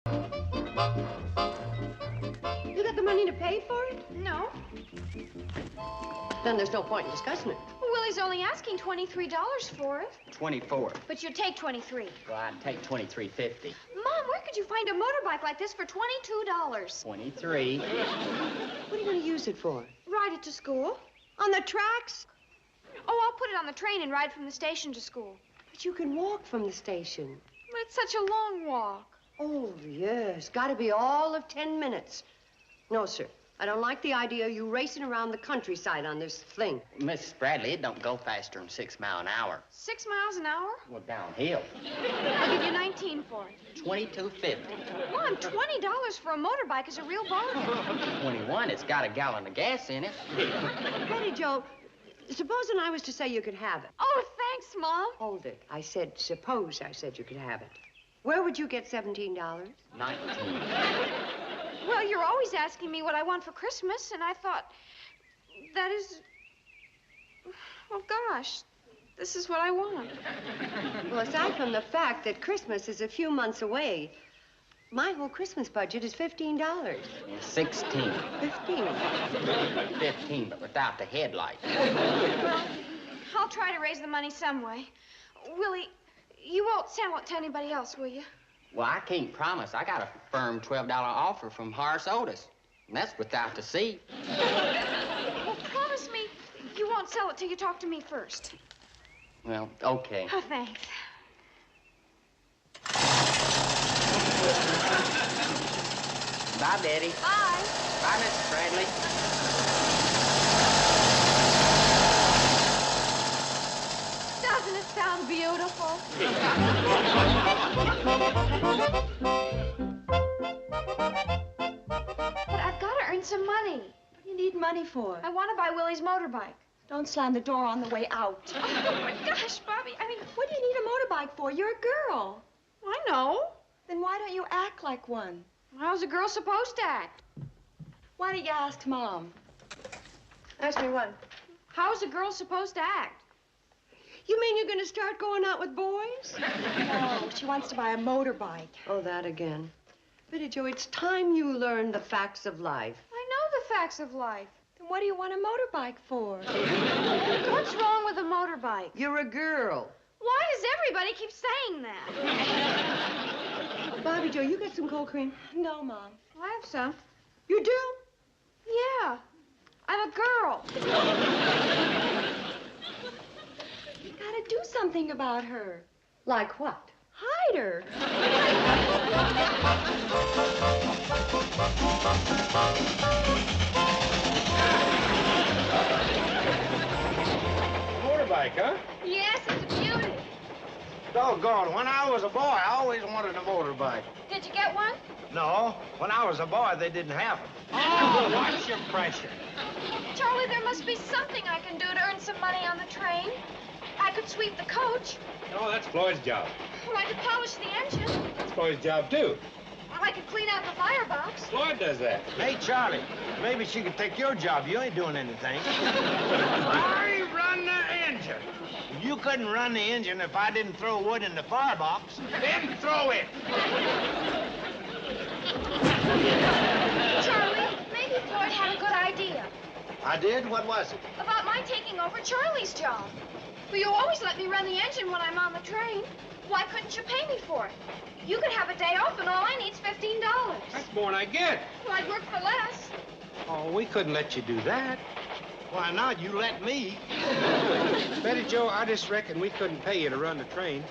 You got the money to pay for it? No. Then there's no point in discussing it. Well, Willie's only asking $23 for it. 24. But you'd take 23. Well, I'd take 23.50. Mom, where could you find a motorbike like this for $22? 23. What are you going to use it for? Ride it to school. On the tracks? Oh, I'll put it on the train and ride from the station to school. But you can walk from the station. But it's such a long walk. Oh, yes. Got to be all of 10 minutes. No, sir. I don't like the idea of you racing around the countryside on this fling. Mrs. Bradley, it don't go faster than 6 miles an hour. 6 miles an hour? Well, downhill. I'll give you 19 for it. 22.50. Mom, $20 for a motorbike is a real bargain. 21, it's got a gallon of gas in it. Betty Jo, supposing I was to say you could have it. Oh, thanks, Mom. Hold it. I said, suppose I said you could have it. Where would you get $17? 19. Well, you're always asking me what I want for Christmas, and I thought, that is... Well, gosh, this is what I want. Well, aside from the fact that Christmas is a few months away, my whole Christmas budget is $15. 16. 15. 15, but without the headlight. Well, I'll try to raise the money some way. Willie, you won't sell it to anybody else, will you? Well, I can't promise. I got a firm $12 offer from Horace Otis, and that's without the seat. Well, promise me you won't sell it till you talk to me first. Well, okay. Oh, thanks. Bye, Betty. Bye. Bye, Mrs. Bradley. Doesn't it sound beautiful? But I've got to earn some money. What do you need money for? I want to buy Willie's motorbike. Don't slam the door on the way out. Oh, my gosh, Bobby, I mean, What do you need a motorbike for? You're a girl. I know. Then why don't you act like one? How's a girl supposed to act? Why don't you ask Mom? Ask me what? How's a girl supposed to act? You mean you're going to start going out with boys? No, she wants to buy a motorbike. Oh, that again. Betty Jo, it's time you learn the facts of life. I know the facts of life. Then what do you want a motorbike for? What's wrong with a motorbike? You're a girl. Why does everybody keep saying that? Bobby Jo, you got some cold cream? No, Mom. I have some. You do? Yeah. I'm a girl. You gotta do something about her. Like what? Hide her. Motorbike, huh? Yes, it's a beauty. Doggone, when I was a boy, I always wanted a motorbike. Did you get one? No, when I was a boy, they didn't have them. Oh, watch your pressure. Charlie, there must be something I can do to earn some money on the train. I could sweep the coach. No, that's Floyd's job. Well, I could polish the engine. That's Floyd's job, too. I could clean out the firebox. Floyd does that. Hey, Charlie, maybe she could take your job. You ain't doing anything. I run the engine. You couldn't run the engine if I didn't throw wood in the firebox. Then throw it. Charlie, maybe Floyd had a good idea I did? What was it? about my taking over Charlie's job. Well, you always let me run the engine when I'm on the train. Why couldn't you pay me for it? You could have a day off and all I need's $15. That's more than I get. Well, I'd work for less. Oh, we couldn't let you do that. Why not? You let me. Betty Jo, I just reckon we couldn't pay you to run the train.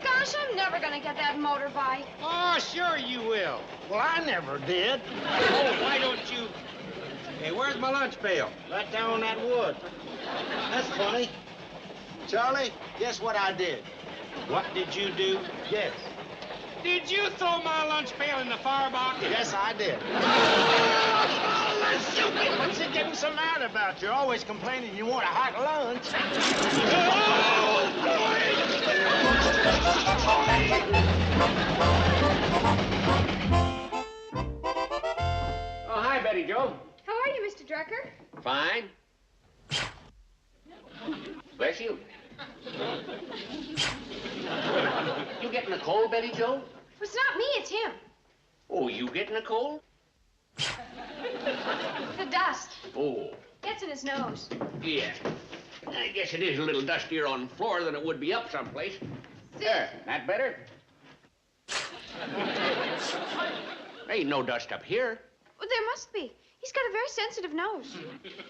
Gosh, I'm never gonna get that motorbike. Oh, sure you will. Well, I never did. Oh, why don't you... Hey, where's my lunch pail? Right down on that wood. That's funny. Charlie, guess what I did? What did you do? Yes. Did you throw my lunch pail in the firebox? Yes, I did. What's you getting so mad about? You're always complaining you want a hot lunch. Oh, hi, Betty Jo. How are you, Mr. Drucker? Fine. Bless you. You getting a cold, Betty Jo? Well, it's not me, it's him. you getting a cold? The dust. Oh, Gets in his nose. yeah. I guess it is a little dustier on the floor than it would be up someplace. There, that better? There ain't no dust up here. Well, there must be. He's got a very sensitive nose.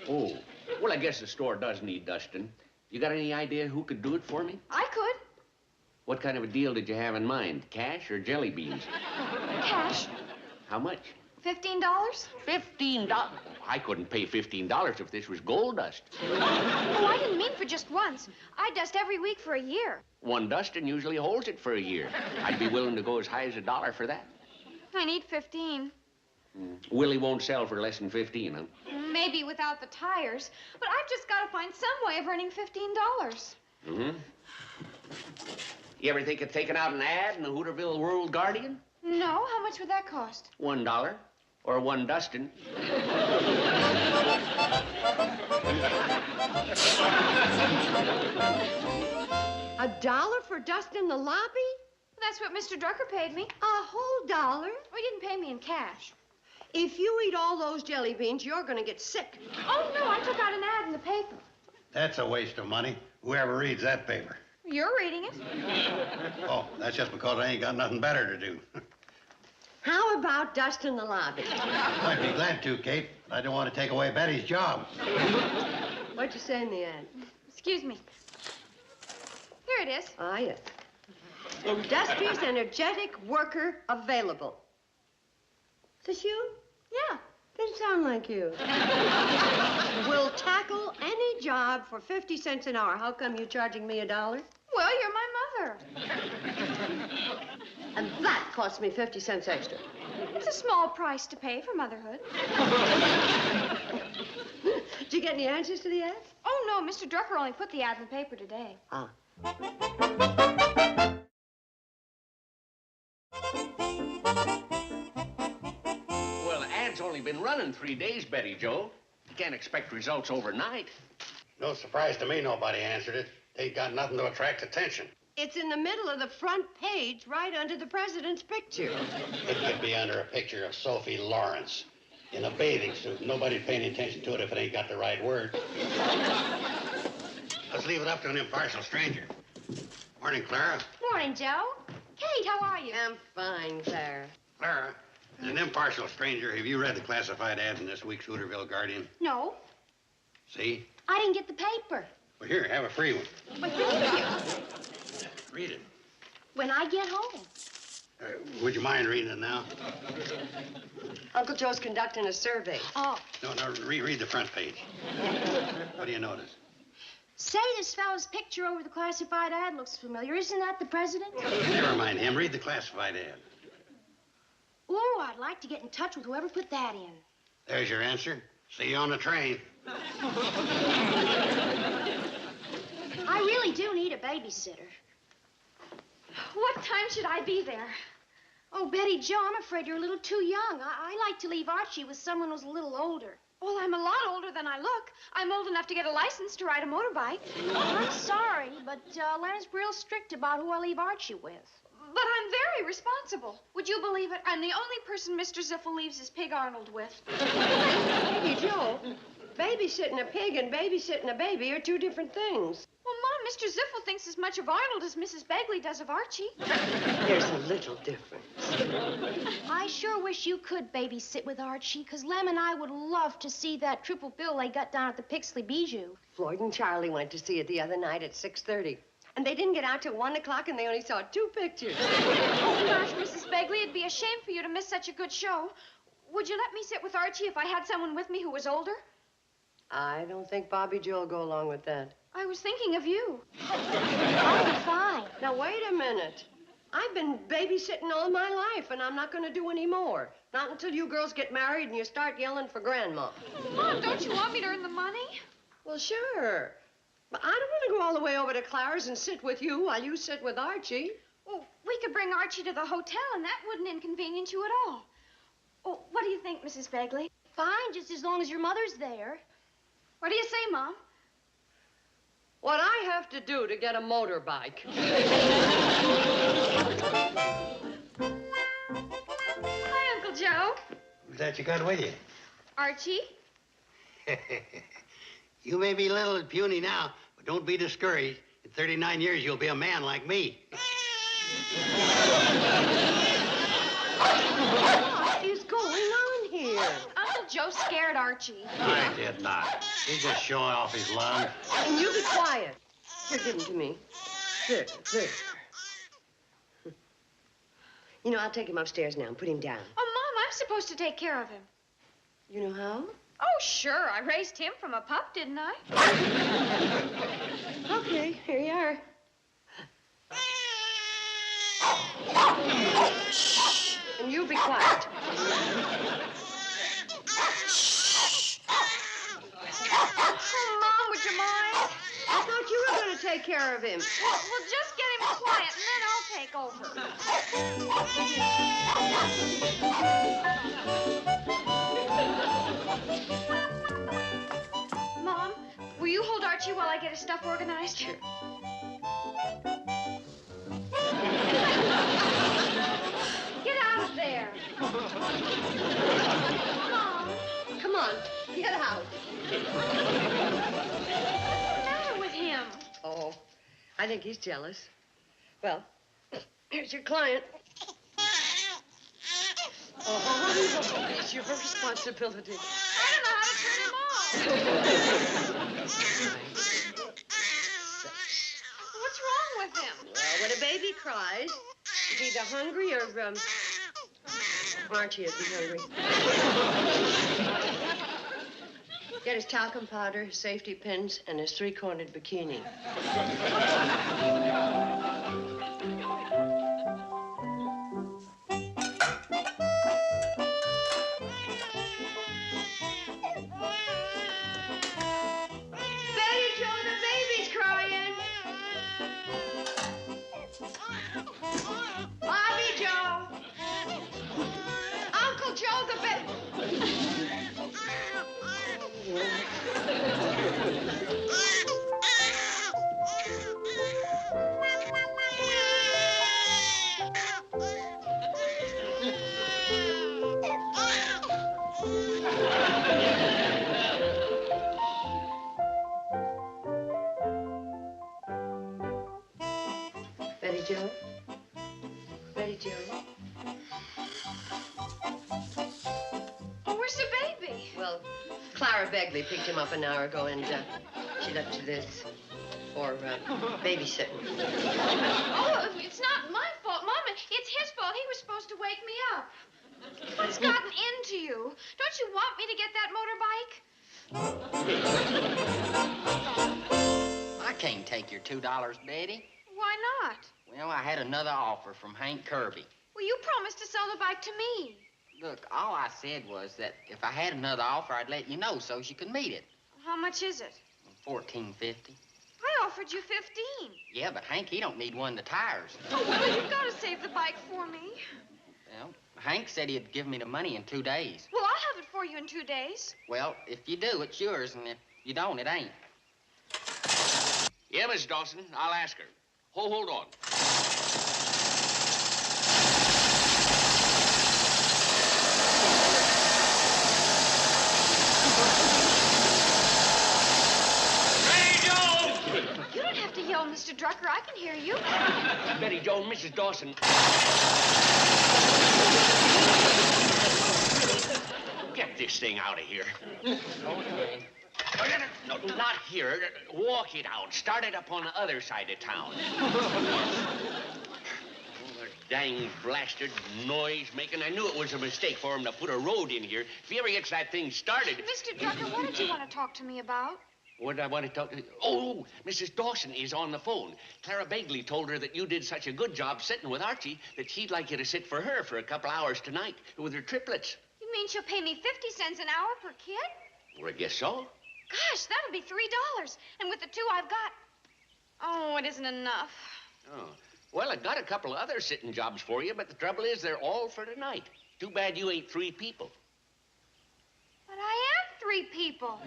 Oh, well, I guess the store does need dusting. You got any idea who could do it for me? I could. What kind of a deal did you have in mind? Cash or jelly beans? Cash. How much? $15? $15. I couldn't pay $15 if this was gold dust. Oh, I didn't mean for just once. I dust every week for a year. One dusting usually holds it for a year. I'd be willing to go as high as $1 for that. I need 15. Willie won't sell for less than 15, huh? Maybe without the tires. But I've just got to find some way of earning $15. Mm-hmm. You ever think of taking out an ad in the Hooterville World Guardian? No? How much would that cost? $1. Or one dusting. $1 for dusting the lobby? That's what Mr. Drucker paid me. A whole dollar? Oh, he didn't pay me in cash. If you eat all those jelly beans, you're gonna get sick. Oh, no, I took out an ad in the paper. That's a waste of money. Whoever reads that paper. You're reading it. Oh, that's just because I ain't got nothing better to do. How about dusting the lobby? I'd be glad to, Kate. I don't want to take away Betty's job. What'd you say in the ad? Excuse me. Here it is. Ah, yes. Industrious, energetic worker available. Is this you? Yeah. Didn't sound like you. Will tackle any job for 50 cents an hour. How come you charging me $1? Well, you're my mother. And that cost me 50 cents extra. It's a small price to pay for motherhood. Did you get any answers to the ad? Oh, no, Mr. Drucker only put the ad in the paper today. Ah. Well, the ad's only been running 3 days, Betty Joe. You can't expect results overnight. No surprise to me nobody answered it. They ain't got nothing to attract attention. It's in the middle of the front page, right under the president's picture. It could be under a picture of Sophie Lawrence in a bathing suit. Nobody's paying attention to it if it ain't got the right word. Let's leave it up to an impartial stranger. Morning, Clara. Morning, Joe. Kate, how are you? I'm fine, Clara. Clara, as an impartial stranger, have you read the classified ads in this week's Hooterville Guardian? No. See? I didn't get the paper. Well, here, have a free one. But thank you. Read it. When I get home. Would you mind reading it now? Uncle Joe's conducting a survey. Oh. No, read the front page. What do you notice? Say, this fellow's picture over the classified ad looks familiar. Isn't that the president? Never mind him. Read the classified ad. Ooh, I'd like to get in touch with whoever put that in. There's your answer. See you on the train. I really do need a babysitter. What time should I be there? Oh, Betty Joe, I'm afraid you're a little too young. I like to leave Archie with someone who's a little older. Well, I'm a lot older than I look. I'm old enough to get a license to ride a motorbike. I'm sorry, but Len's real strict about who I leave Archie with. But I'm very responsible. Would you believe it? I'm the only person Mr. Ziffel leaves his pig Arnold with. Hey, Joe, babysitting a pig and babysitting a baby are two different things. Well, Mom, Mr. Ziffel thinks as much of Arnold as Mrs. Begley does of Archie. There's a little difference. I sure wish you could babysit with Archie, because Lem and I would love to see that triple bill they got down at the Pixley Bijou. Floyd and Charlie went to see it the other night at 6:30. And they didn't get out till 1 o'clock, and they only saw 2 pictures. Oh, gosh, Mrs. Begley, it'd be a shame for you to miss such a good show. Would you let me sit with Archie if I had someone with me who was older? I don't think Bobby Joe will go along with that. I was thinking of you. I'll be fine. Now, wait a minute. I've been babysitting all my life, and I'm not going to do any more. Not until you girls get married and you start yelling for Grandma. Mom, don't you want me to earn the money? Well, sure. But I don't want to go all the way over to Clara's and sit with you while you sit with Archie. Well, we could bring Archie to the hotel, and that wouldn't inconvenience you at all. Oh, what do you think, Mrs. Begley? Fine, just as long as your mother's there. What do you say, Mom? What I have to do to get a motorbike. Hi, Uncle Joe. Who's that you got with you? Archie? You may be little and puny now, but don't be discouraged. In 39 years, you'll be a man like me. What is going on here? Uncle Joe scared Archie. I did not. He's just showing off his lungs. And you be quiet. Here, give him to me. There. You know, I'll take him upstairs now and put him down. Oh, Mom, I'm supposed to take care of him. You know how? Oh, sure. I raised him from a pup, didn't I? Okay, here you are. And you be quiet. Oh, Mom, would you mind? I thought you were going to take care of him. Well, just get him quiet, and then I'll take over. Mom, will you hold Archie while I get his stuff organized? Sure. Get out of there. Mom. Come on, get out. What's the matter with him? Oh, I think he's jealous. Well, here's your client. Oh, it's your responsibility. I don't know how to turn him off. What's wrong with him? Well, when a baby cries, he's either hungry or, Archie isn't hungry. Get his talcum powder, his safety pins, and his three-cornered bikini. Betty Joe, the baby's crying. Bobby Joe. Uncle Joe, the baby. Betty Joe? Betty Joe? Oh, where's the baby? Well, Clara Begley picked him up an hour ago, and she left you this for babysitting. Oh, it's not my fault, Mom. It's his fault. He was supposed to wake me up. What's gotten into you? Don't you want me to get that motorbike? I can't take your $2, Betty. Why not? Well, I had another offer from Hank Kirby. Well, you promised to sell the bike to me. Look, all I said was that if I had another offer, I'd let you know so you could meet it. How much is it? $14.50. I offered you 15. Yeah, but Hank, he don't need one of the tires. Oh, well, you've got to save the bike for me. Well, Hank said he'd give me the money in 2 days. Well, I'll have it for you in 2 days. Well, if you do, it's yours, and if you don't, it ain't. Yeah, Miss Dawson, I'll ask her. Hold on. You don't have to yell, Mr. Drucker. I can hear you. Betty Joe, Mrs. Dawson. Get this thing out of here. Okay. No, not here. Walk it out. Start it up on the other side of town. Oh, that dang blasted noise making. I knew it was a mistake for him to put a road in here. If he ever gets that thing started... Mr. Drucker, what did you want to talk to me about? What did I want to talk to? Oh, Mrs. Dawson is on the phone. Clara Begley told her that you did such a good job sitting with Archie that she'd like you to sit for her for a couple hours tonight with her triplets. You mean she'll pay me 50 cents an hour per kid? Well, I guess so. Gosh, that'll be $3. And with the 2 I've got... Oh, it isn't enough. Oh. Well, I got a couple of other sitting jobs for you, but the trouble is they're all for tonight. Too bad you ain't 3 people. But I am 3 people.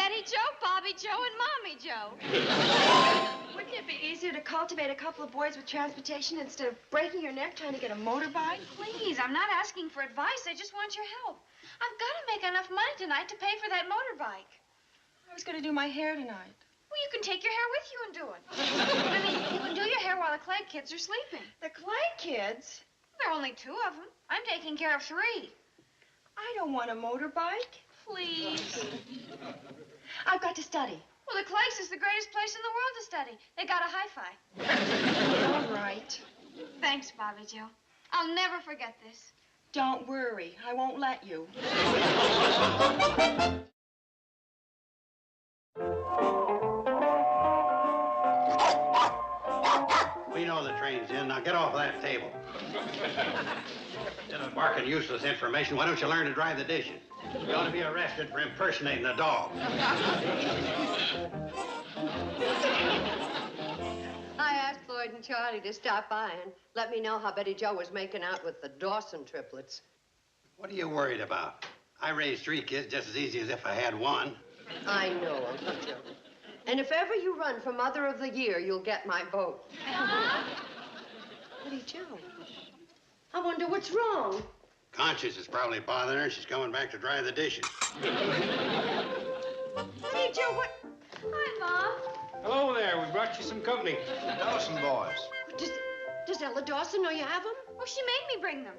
Betty Joe, Bobby Joe, and Mommy Joe. Wouldn't it be easier to cultivate a couple of boys with transportation instead of breaking your neck trying to get a motorbike? Please, I'm not asking for advice. I just want your help. I've got to make enough money tonight to pay for that motorbike. I was going to do my hair tonight. Well, you can take your hair with you and do it. I mean, you can do your hair while the Clegg kids are sleeping. The Clay kids? There are only 2 of them. I'm taking care of 3. I don't want a motorbike. Please. I've got to study. Well, the Cleggs is the greatest place in the world to study. They got a hi-fi. All right. Thanks, Bobby Joe. I'll never forget this. Don't worry. I won't let you. We know the train's in. Now get off that table. Instead of barking useless information, why don't you learn to dry the dishes? You ought to be arrested for impersonating a dog. I asked Floyd and Charlie to stop by and let me know how Betty Jo was making out with the Dawson triplets. What are you worried about? I raised 3 kids just as easy as if I had one. I know, Uncle Joe. And if ever you run for Mother of the Year, you'll get my vote. Betty Jo, I wonder what's wrong. Conscience is probably bothering her. She's coming back to dry the dishes. Betty Jo, what? Hi, Mom. Hello there. We brought you some company. Dawson boys. Does Ella Dawson know you have them? Oh, she made me bring them.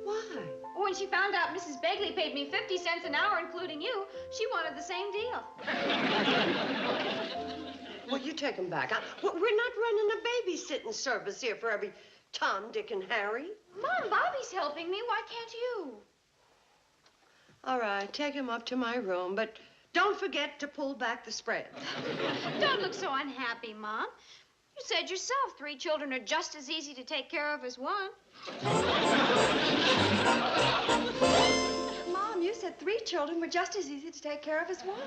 Why? When she found out Mrs. Begley paid me 50 cents an hour, including you, she wanted the same deal. Well, you take them back. We're not running a babysitting service here for every Tom, Dick, and Harry. Mom, Bobby's helping me. Why can't you? All right, take him up to my room, but don't forget to pull back the spread. Don't look so unhappy, Mom. You said yourself 3 children are just as easy to take care of as 1. Mom, you said 3 children were just as easy to take care of as 1.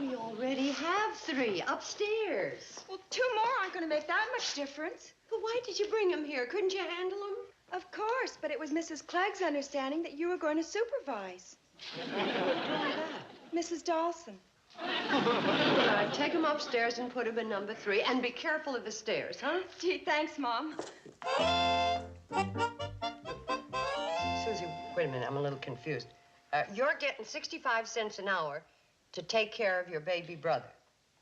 We already have 3 upstairs. Well, 2 more aren't going to make that much difference. But why did you bring them here? Couldn't you handle them? Of course, but it was Mrs. Clegg's understanding that you were going to supervise. Mrs. Dawson. All right, take them upstairs and put them in number 3. And be careful of the stairs, huh? Gee, thanks, Mom. Susie, wait a minute. I'm a little confused. You're getting 65 cents an hour to take care of your baby brother.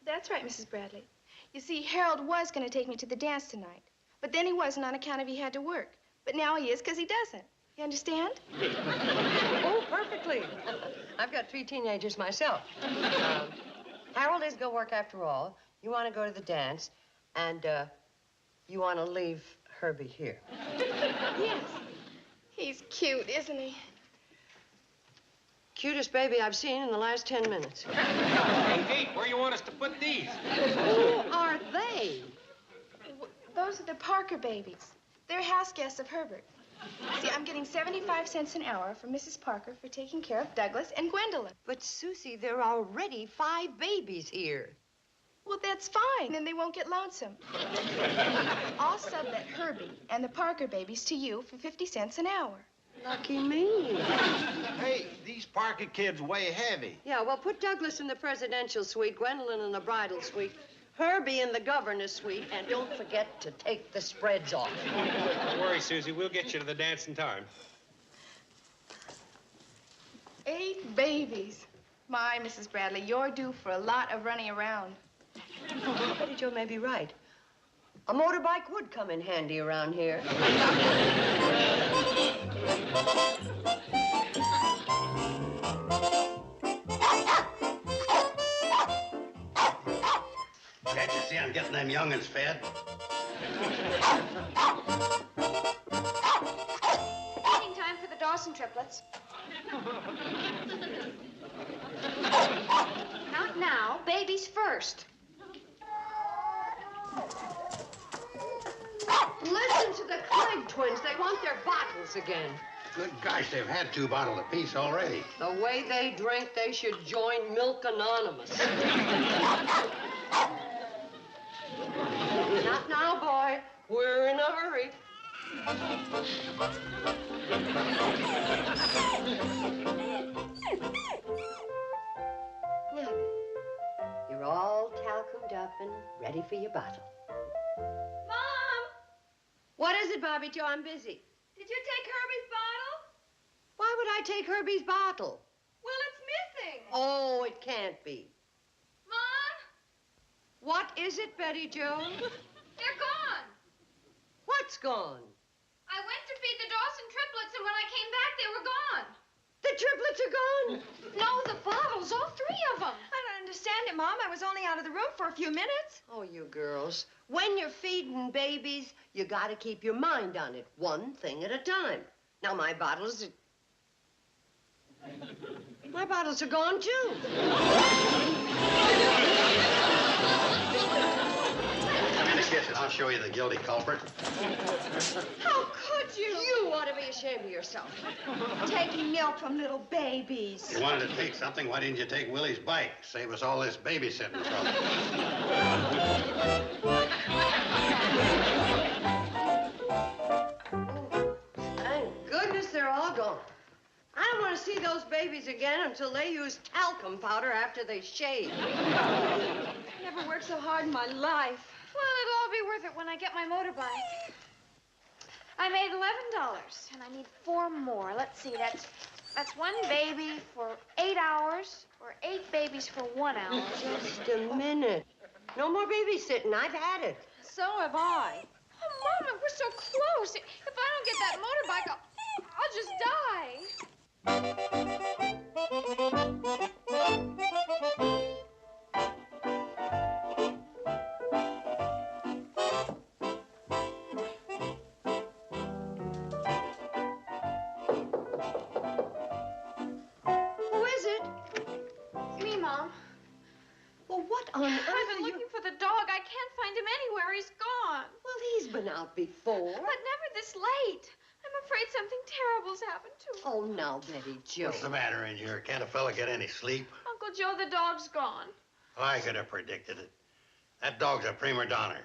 That's right, Mrs. Bradley. You see, Harold was going to take me to the dance tonight. But then he wasn't on account of he had to work. But now he is because he doesn't. You understand? Oh, perfectly. I've got 3 teenagers myself. Harold is going to work after all. You want to go to the dance, and you want to leave Herbie here. Yes. He's cute, isn't he? Cutest baby I've seen in the last 10 minutes. Hey, Kate, where you want us to put these? Who are they? Those are the Parker babies. They're house guests of Herbert. See, I'm getting 75 cents an hour from Mrs. Parker for taking care of Douglas and Gwendolyn. But, Susie, there are already 5 babies here. Well, that's fine. Then they won't get lonesome. I'll sublet Herbie and the Parker babies to you for 50 cents an hour. Lucky me. Hey, these Parker kids weigh heavy. Yeah, well, put Douglas in the presidential suite, Gwendolyn in the bridal suite, Herbie in the governor's suite, and don't forget to take the spreads off. Don't worry, Susie. We'll get you to the dance in time. 8 babies. My, Mrs. Bradley, you're due for a lot of running around. Betty Jo may be right. A motorbike would come in handy around here. Can't you see I'm getting them young'uns fed? Feeding time for the Dawson triplets. Not now. Babies first. Listen to the Clegg twins. They want their bottles again. Good gosh, they've had 2 bottles apiece already. The way they drink, they should join Milk Anonymous. Not now, boy. We're in a hurry. ready for your bottle. Mom! What is it, Bobby Joe? I'm busy. Did you take Herbie's bottle? Why would I take Herbie's bottle? Well, it's missing. Oh, it can't be. Mom? What is it, Betty Joe? They're gone. What's gone? I went to feed the Dawson triplets, and when I came back, they were gone. The triplets are gone. No, the bottles, all 3 of them. I don't understand it, Mom. I was only out of the room for a few minutes. Oh, you girls. When you're feeding babies, you gotta keep your mind on it, one thing at a time. Now, my bottles are gone, too. Come in the kitchen. I'll show you the guilty culprit. How could you? You ought to be ashamed of yourself. Taking milk from little babies. You wanted to take something, why didn't you take Willie's bike? Save us all this babysitting trouble. Thank goodness they're all gone. I don't want to see those babies again until they use talcum powder after they shave. I never worked so hard in my life. Well, it'll all be worth it when I get my motorbike. I made $11, and I need 4 more. Let's see, that's 1 baby for 8 hours, or 8 babies for 1 hour. Just a minute. No more babysitting. I've had it. So have I. Oh, Mama, we're so close. If I don't get that motorbike, I'll just die. Who is it? It's me, Mom. Well, what on earth? I've been looking for the dog. I can't find him anywhere. He's gone. Well, he's been out before. But never this late. I'm afraid something terrible's happened to him. Oh, now, Betty Joe. What's the matter in here? Can't a fella get any sleep? Uncle Joe, the dog's gone. I could have predicted it. That dog's a prima donna.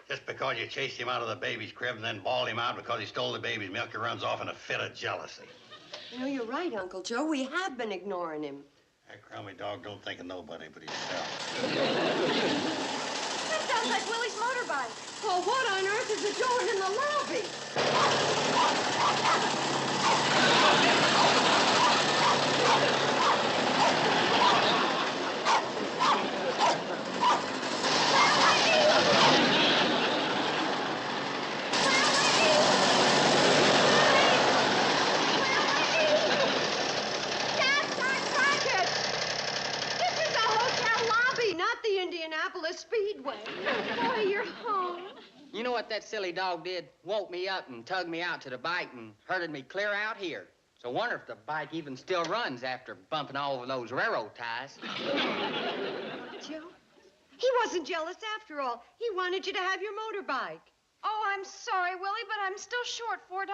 Just because you chased him out of the baby's crib and then bawled him out because he stole the baby's milk, he runs off in a fit of jealousy. You know, you're right, Uncle Joe. We have been ignoring him. That crummy dog don't think of nobody but himself. That sounds like Willie's motorbike. Well, what on earth is it doing in the lobby? Indianapolis Speedway. Boy, you're home. You know what that silly dog did? Woke me up and tugged me out to the bike and herded me clear out here. So I wonder if the bike even still runs after bumping all over those railroad ties. Joe, he wasn't jealous after all. He wanted you to have your motorbike. Oh, I'm sorry, Willie, but I'm still short $4.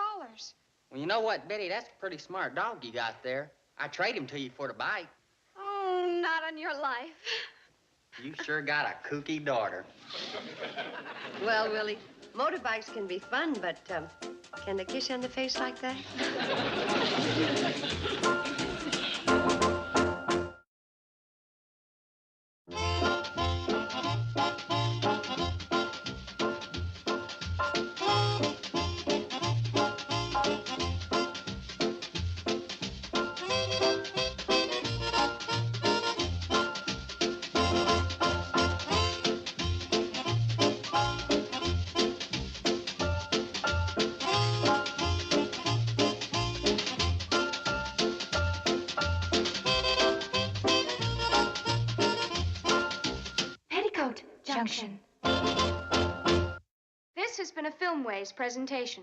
Well, you know what, Betty? That's a pretty smart dog you got there. I trade him to you for the bike. Oh, not on your life. You sure got a kooky daughter. Well, Willie, motorbikes can be fun, but can they kiss you on the face like that? Petticoat Junction. This has been a Filmways presentation.